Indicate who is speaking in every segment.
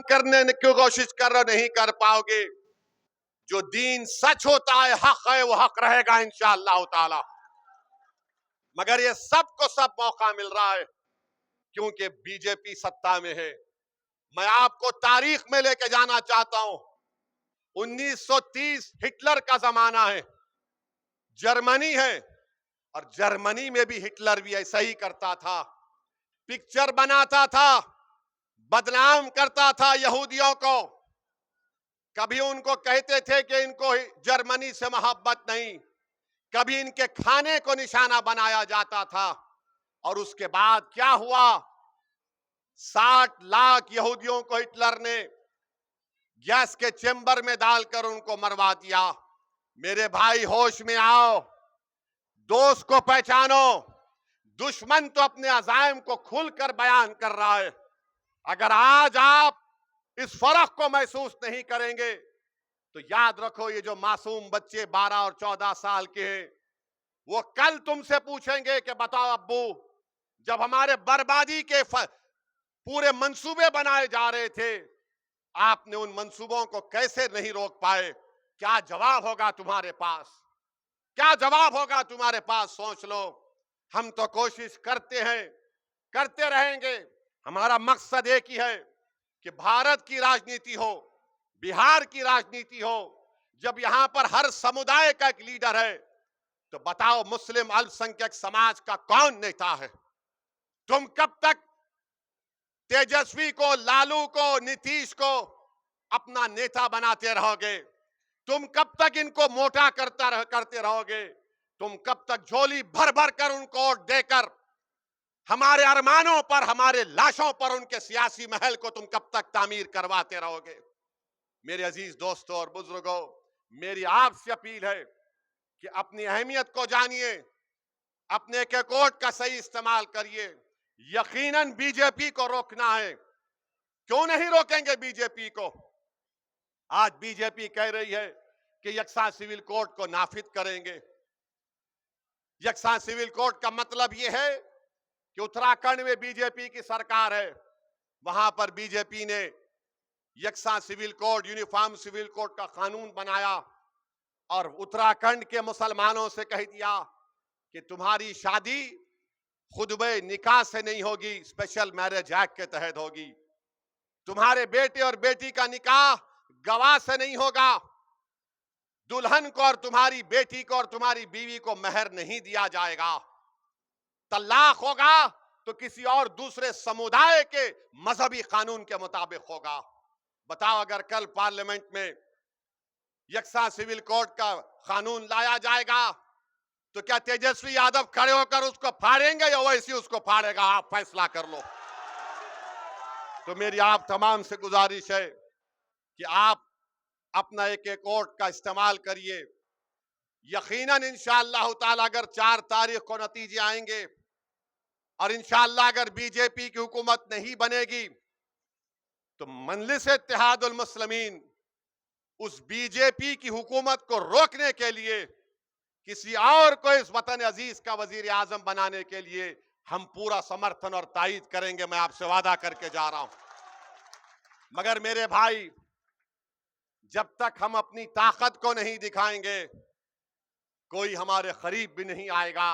Speaker 1: करने की कोशिश कर रहे हो, नहीं कर पाओगे। जो दीन सच होता है वो हक रहेगा इंशाअल्लाह ताला। मगर ये सबको सब मौका मिल रहा है क्योंकि बीजेपी सत्ता में है। मैं आपको तारीख में लेके जाना चाहता हूं। 1930 हिटलर का जमाना है, जर्मनी है, और जर्मनी में भी हिटलर भी ऐसा ही करता था। पिक्चर बनाता था, बदनाम करता था यहूदियों को। कभी उनको कहते थे कि इनको जर्मनी से मोहब्बत नहीं, कभी इनके खाने को निशाना बनाया जाता था। और उसके बाद क्या हुआ? 60 लाख यहूदियों को हिटलर ने गैस के चेंबर में डालकर उनको मरवा दिया। मेरे भाई होश में आओ, दोस्त को पहचानो। दुश्मन तो अपने अज़ाइम को खुलकर बयान कर रहा है। अगर आज आप इस फर्क को महसूस नहीं करेंगे तो याद रखो, ये जो मासूम बच्चे 12 और 14 साल के हैं, वो कल तुमसे पूछेंगे कि बताओ अब्बू, जब हमारे बर्बादी के पूरे मंसूबे बनाए जा रहे थे, आपने उन मंसूबों को कैसे नहीं रोक पाए? क्या जवाब होगा तुम्हारे पास? क्या जवाब होगा तुम्हारे पास? सोच लो। हम तो कोशिश करते हैं, करते रहेंगे। हमारा मकसद एक ही है कि भारत की राजनीति हो, बिहार की राजनीति हो। जब यहां पर हर समुदाय का एक लीडर है, तो बताओ मुस्लिम अल्पसंख्यक समाज का कौन नेता है? तुम कब तक तेजस्वी को, लालू को, नीतीश को अपना नेता बनाते रहोगे? तुम कब तक इनको मोटा करते रहोगे? तुम कब तक झोली भर भर कर उनको वोट देकर हमारे अरमानों पर, हमारे लाशों पर उनके सियासी महल को तुम कब तक तामीर करवाते रहोगे? मेरे अजीज दोस्तों और बुजुर्गों, मेरी आपसे अपील है कि अपनी अहमियत को जानिए, अपने के कोट का सही इस्तेमाल करिए। यकीनन बीजेपी को रोकना है। क्यों नहीं रोकेंगे बीजेपी को? आज बीजेपी कह रही है कि यकसा सिविल कोड को नाफिज करेंगे। यकसा सिविल कोड का मतलब यह है कि उत्तराखंड में बीजेपी की सरकार है, वहां पर बीजेपी ने यकसा civil code, uniform civil code का कानून बनाया और उत्तराखंड के मुसलमानों से कह दिया कि तुम्हारी शादी खुतबे निकाह से नहीं होगी, स्पेशल मैरिज एक्ट के तहत होगी। तुम्हारे बेटे और बेटी का निकाह गवाह से नहीं होगा। दुल्हन को और तुम्हारी बेटी को और तुम्हारी बीवी को मेहर नहीं दिया जाएगा। तलाक होगा तो किसी और दूसरे समुदाय के मजहबी कानून के मुताबिक होगा। बताओ, अगर कल पार्लियामेंट में यकसा सिविल कोड का कानून लाया जाएगा तो क्या तेजस्वी यादव खड़े होकर उसको फाड़ेंगे या वैसे उसको फाड़ेगा? आप फैसला कर लो। तो मेरी आप तमाम से गुजारिश है कि आप अपना एक एक वोट का इस्तेमाल करिए। यकीनन इंशाअल्लाह ताला अगर 4 तारीख को नतीजे आएंगे और इंशाअल्लाह अगर बीजेपी की हुकूमत नहीं बनेगी तो मजलिस इत्तेहादुल मुस्लिमीन उस बीजेपी की हुकूमत को रोकने के लिए किसी और को इस वतन अजीज का वजीर आजम बनाने के लिए हम पूरा समर्थन और तायीद करेंगे। मैं आपसे वादा करके जा रहा हूं। मगर मेरे भाई, जब तक हम अपनी ताकत को नहीं दिखाएंगे कोई हमारे करीब भी नहीं आएगा।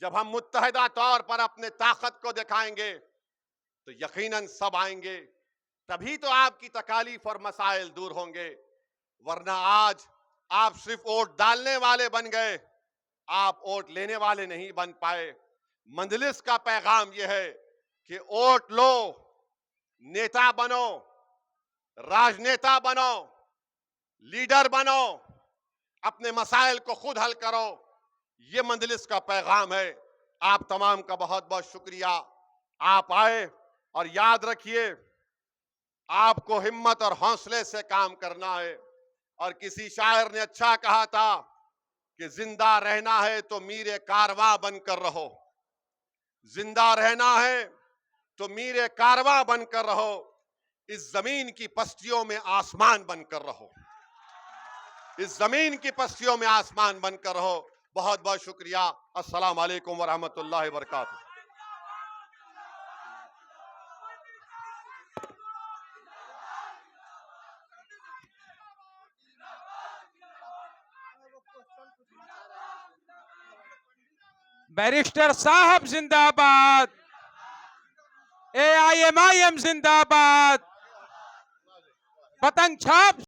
Speaker 1: जब हम मुत्तहिदा तौर पर अपने ताकत को दिखाएंगे तो यकीनन सब आएंगे। तभी तो आपकी तकालीफ और मसाइल दूर होंगे। वरना आज आप सिर्फ वोट डालने वाले बन गए, आप वोट लेने वाले नहीं बन पाए। मंजलिस का पैगाम यह है कि वोट लो, नेता बनो, राजनेता बनो, लीडर बनो, अपने मसाइल को खुद हल करो। ये मंजलिस का पैगाम है। आप तमाम का बहुत बहुत शुक्रिया। आप आए और याद रखिए, आपको हिम्मत और हौसले से काम करना है। और किसी शायर ने अच्छा कहा था कि जिंदा रहना है तो मीरे कारवां बनकर रहो। जिंदा रहना है तो मीरे कारवां बनकर रहो। इस जमीन की पस्तियों में आसमान बनकर रहो। इस जमीन की पस्तियों में आसमान बनकर रहो। बहुत बहुत शुक्रिया। अस्सलाम वालेकुम वरहमतुल्लाहि वबरकातुहू।
Speaker 2: बैरिस्टर साहब जिंदाबाद, AIMIM जिंदाबाद, पतंग छाप